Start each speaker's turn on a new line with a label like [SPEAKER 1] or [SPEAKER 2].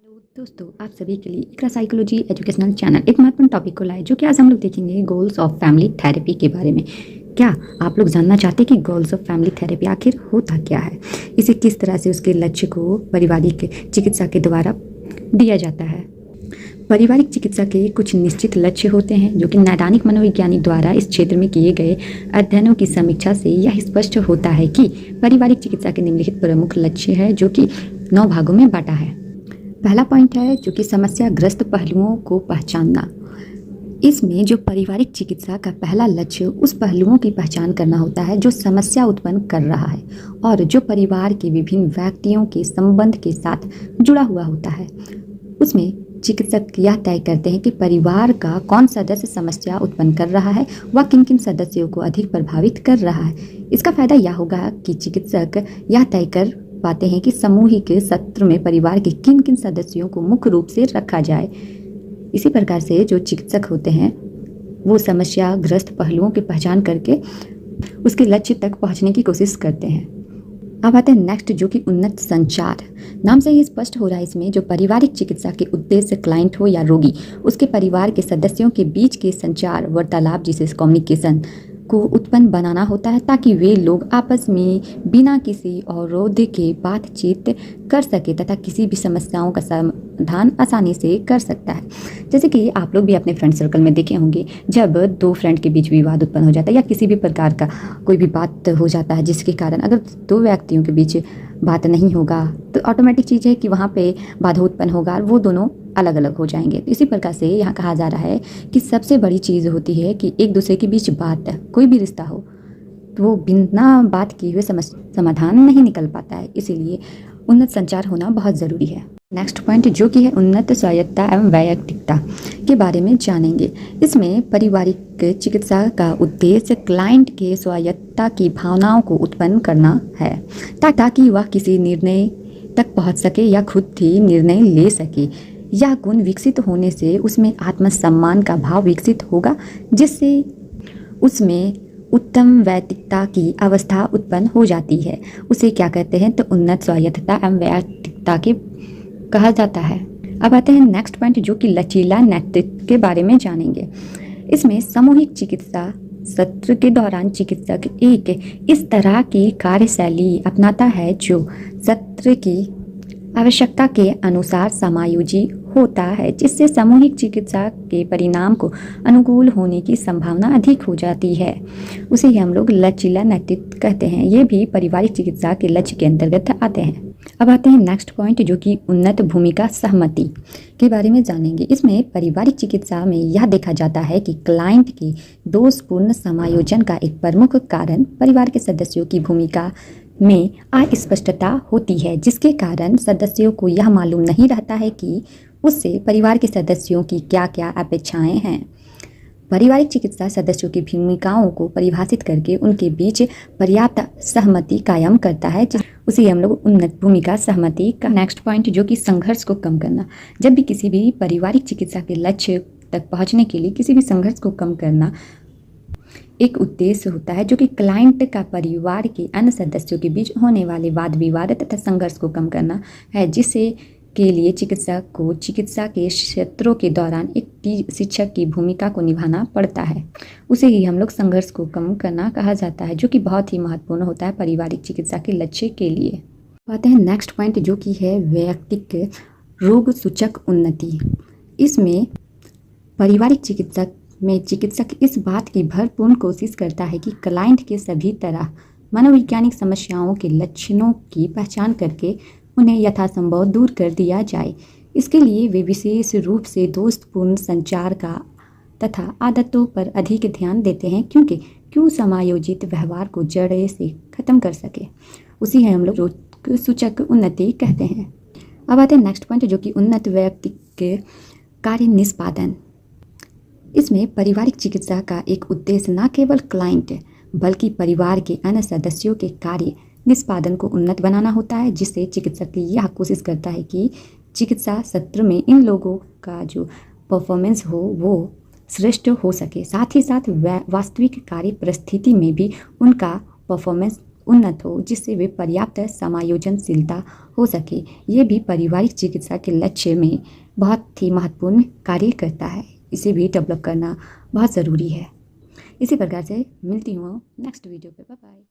[SPEAKER 1] Hello दोस्तों, आप सभी के लिए इकरा साइकोलॉजी एजुकेशनल चैनल एक महत्वपूर्ण टॉपिक को लाए, जो कि आज हम लोग देखेंगे गोल्स ऑफ फैमिली थेरेपी के बारे में। क्या आप लोग जानना चाहते हैं कि गोल्स ऑफ फैमिली थेरेपी आखिर होता क्या है? इसे किस तरह से उसके लक्ष्य को पारिवारिक चिकित्सा के द्वारा दिया जाता है? पारिवारिक चिकित्सा के कुछ निश्चित लक्ष्य होते हैं, जो कि नैदानिक मनोवैज्ञानिक द्वारा इस क्षेत्र में किए गए अध्ययनों की समीक्षा से यह स्पष्ट होता है कि पारिवारिक चिकित्सा के निम्नलिखित प्रमुख लक्ष्य है, जो कि 9 भागों में बांटा है। पहला पॉइंट है जो कि समस्याग्रस्त पहलुओं को पहचानना। इसमें जो पारिवारिक चिकित्सा का पहला लक्ष्य उस पहलुओं की पहचान करना होता है जो समस्या उत्पन्न कर रहा है और जो परिवार के विभिन्न व्यक्तियों के संबंध के साथ जुड़ा हुआ होता है। उसमें चिकित्सक यह तय करते हैं कि परिवार का कौन सदस्य समस्या उत्पन्न कर रहा है व किन किन सदस्यों को अधिक प्रभावित कर रहा है। इसका फायदा यह होगा कि चिकित्सक यह तय कर पाते हैं कि सामूहिक सत्र में परिवार के किन किन सदस्यों को मुख्य रूप से रखा जाए। इसी प्रकार से जो चिकित्सक होते हैं वो समस्याग्रस्त पहलुओं की पहचान करके उसके लक्ष्य तक पहुंचने की कोशिश करते हैं। अब आते हैं नेक्स्ट, जो कि उन्नत संचार। नाम से ही स्पष्ट हो रहा है इसमें जो पारिवारिक चिकित्सा के उद्देश्य क्लाइंट हो या रोगी, उसके परिवार के सदस्यों के बीच के संचार वार्तालाप, जिसे कम्युनिकेशन को उत्पन्न बनाना होता है, ताकि वे लोग आपस में बिना किसी अवरोध के बातचीत कर सके तथा किसी भी समस्याओं का समाधान आसानी से कर सकता है। जैसे कि आप लोग भी अपने फ्रेंड सर्कल में देखे होंगे, जब दो फ्रेंड के बीच विवाद उत्पन्न हो जाता है या किसी भी प्रकार का कोई भी बात हो जाता है, जिसके कारण अगर दो व्यक्तियों के बीच बात नहीं होगा तो ऑटोमेटिक चीज़ है कि वहाँ पे बाधा उत्पन्न होगा और वो दोनों अलग अलग हो जाएंगे। तो इसी प्रकार से यहाँ कहा जा रहा है कि सबसे बड़ी चीज़ होती है कि एक दूसरे के बीच बात, कोई भी रिश्ता हो तो वो बिना बात किए हुए समाधान नहीं निकल पाता है। इसीलिए उन्नत संचार होना बहुत ज़रूरी है। नेक्स्ट पॉइंट जो कि है उन्नत स्वायत्तता एवं वैयक्तिकता के बारे में जानेंगे। इसमें पारिवारिक चिकित्सा का उद्देश्य क्लाइंट के स्वायत्तता की भावनाओं को उत्पन्न करना है, ताकि वह किसी निर्णय तक पहुंच सके या खुद ही निर्णय ले सके। यह गुण विकसित होने से उसमें आत्मसम्मान का भाव विकसित होगा, जिससे उसमें उत्तम वैयक्तिकता की अवस्था उत्पन्न हो जाती है। उसे क्या कहते हैं तो उन्नत स्वायत्तता एवं वैयक्तिकता के कहा जाता है। अब आते हैं नेक्स्ट पॉइंट, जो कि लचीला नेतृत्व के बारे में जानेंगे। इसमें सामूहिक चिकित्सा सत्र के दौरान चिकित्सक एक इस तरह की कार्यशैली अपनाता है जो सत्र की आवश्यकता के अनुसार समायोजित होता है, जिससे सामूहिक चिकित्सा के परिणाम को अनुकूल होने की संभावना अधिक हो जाती है। उसे हम लोग लचीला नेतृत्व कहते हैं। ये भी पारिवारिक चिकित्सा के लक्ष्य के अंतर्गत आते हैं। अब आते हैं नेक्स्ट पॉइंट, जो कि उन्नत भूमिका सहमति के बारे में जानेंगे। इसमें पारिवारिक चिकित्सा में यह देखा जाता है कि क्लाइंट के दोषपूर्ण समायोजन का एक प्रमुख कारण परिवार के सदस्यों की भूमिका में अस्पष्टता होती है, जिसके कारण सदस्यों को यह मालूम नहीं रहता है कि उससे परिवार के सदस्यों की क्या क्या अपेक्षाएं हैं। पारिवारिक चिकित्सा सदस्यों की भूमिकाओं को परिभाषित करके उनके बीच पर्याप्त सहमति कायम करता है, उसे हम लोग उन्नत भूमिका सहमति का। नेक्स्ट पॉइंट, जो कि संघर्ष को कम करना। जब भी किसी भी पारिवारिक चिकित्सा के लक्ष्य तक पहुंचने के लिए किसी भी संघर्ष को कम करना एक उद्देश्य होता है, जो कि क्लाइंट का परिवार के अन्य सदस्यों के बीच होने वाले वाद विवाद तथा संघर्ष को कम करना है, जिससे के लिए चिकित्सक को चिकित्सा के क्षेत्रों के दौरान एक शिक्षक की भूमिका को निभाना पड़ता है। उसे ही हम लोग संघर्ष को कम करना कहा जाता है, जो कि बहुत ही महत्वपूर्ण होता है पारिवारिक चिकित्सा के लक्ष्य के लिए। आते हैं नेक्स्ट पॉइंट, जो कि है वैयक्तिक रोग सूचक उन्नति। इसमें पारिवारिक चिकित्सक में चिकित्सक इस बात की भरपूर कोशिश करता है कि क्लाइंट के सभी तरह मनोवैज्ञानिक समस्याओं के लक्षणों की पहचान करके उन्हें यथासंभव दूर कर दिया जाए। इसके लिए वे विशेष रूप से दोस्तपूर्ण संचार का तथा आदतों पर अधिक ध्यान देते हैं, क्यों समायोजित व्यवहार को जड़ से खत्म कर सके। उसी है हम लोग रोग सूचक उन्नति कहते हैं। अब आते हैं नेक्स्ट पॉइंट, जो कि उन्नत वैयक्तिक कार्य निष्पादन। इसमें पारिवारिक चिकित्सा का एक उद्देश्य न केवल क्लाइंट बल्कि परिवार के अन्य सदस्यों के कार्य निष्पादन को उन्नत बनाना होता है, जिससे चिकित्सक यह कोशिश करता है कि चिकित्सा सत्र में इन लोगों का जो परफॉर्मेंस हो वो श्रेष्ठ हो सके। साथ ही साथ वास्तविक कार्य परिस्थिति में भी उनका परफॉर्मेंस उन्नत हो, जिससे वे पर्याप्त समायोजनशीलता हो सके। ये भी पारिवारिक चिकित्सा के लक्ष्य में बहुत ही महत्वपूर्ण कार्य करता है। इसे भी डेवलप करना बहुत ज़रूरी है। इसी प्रकार से मिलती हूँ नेक्स्ट वीडियो पे। Bye bye.